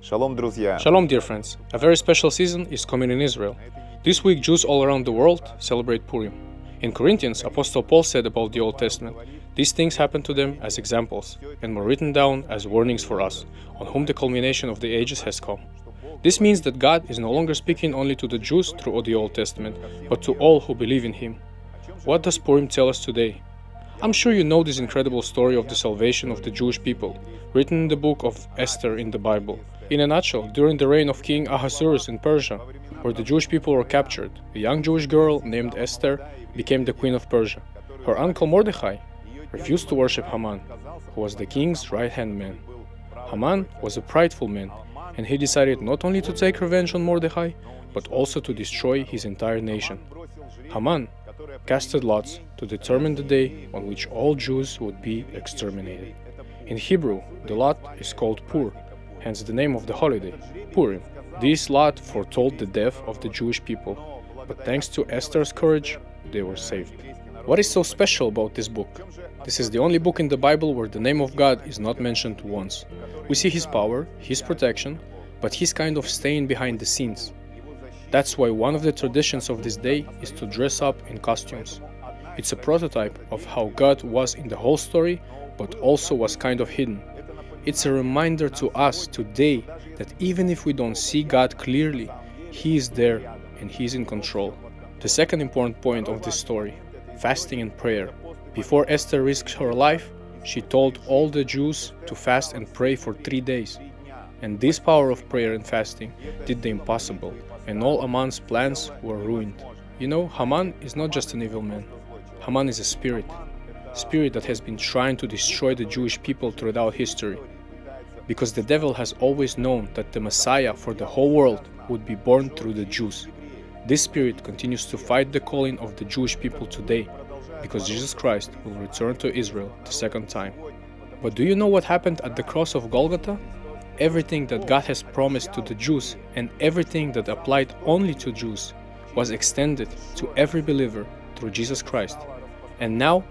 Shalom, друзья! Shalom, dear friends. A very special season is coming in Israel. This week, Jews all around the world celebrate Purim. In Corinthians, Apostle Paul said about the Old Testament, these things happened to them as examples, and were written down as warnings for us, on whom the culmination of the ages has come. This means that God is no longer speaking only to the Jews through the Old Testament, but to all who believe in Him. What does Purim tell us today? I'm sure you know this incredible story of the salvation of the Jewish people, written in the book of Esther in the Bible. In a nutshell, during the reign of King Ahasuerus in Persia, where the Jewish people were captured, a young Jewish girl named Esther became the queen of Persia. Her uncle Mordechai refused to worship Haman, who was the king's right-hand man. Haman was a prideful man, and he decided not only to take revenge on Mordechai, but also to destroy his entire nation. Haman casted lots to determine the day on which all Jews would be exterminated. In Hebrew, the lot is called Pur, hence the name of the holiday, Purim. This lot foretold the death of the Jewish people, but thanks to Esther's courage, they were saved. What is so special about this book? This is the only book in the Bible where the name of God is not mentioned once. We see His power, His protection, but He's kind of staying behind the scenes. That's why one of the traditions of this day is to dress up in costumes. It's a prototype of how God was in the whole story, but also was kind of hidden. It's a reminder to us today that even if we don't see God clearly, He is there and He's in control. The second important point of this story, fasting and prayer. Before Esther risked her life, she told all the Jews to fast and pray for 3 days. And this power of prayer and fasting did the impossible, and all Haman's plans were ruined. You know, Haman is not just an evil man. Haman is a spirit that has been trying to destroy the Jewish people throughout history. Because the devil has always known that the Messiah for the whole world would be born through the Jews. This spirit continues to fight the calling of the Jewish people today, because Jesus Christ will return to Israel the second time. But do you know what happened at the cross of Golgotha? Everything that God has promised to the Jews and everything that applied only to Jews was extended to every believer through Jesus Christ. And now,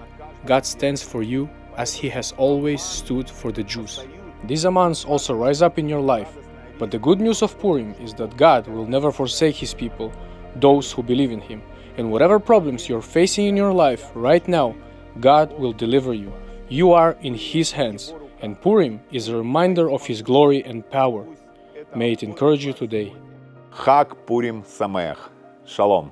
God stands for you as He has always stood for the Jews. These Hamans also rise up in your life, but the good news of Purim is that God will never forsake His people, those who believe in Him. And whatever problems you're facing in your life right now, God will deliver you. You are in His hands. And Purim is a reminder of His glory and power. May it encourage you today. Chag, Purim, Sameach. Shalom.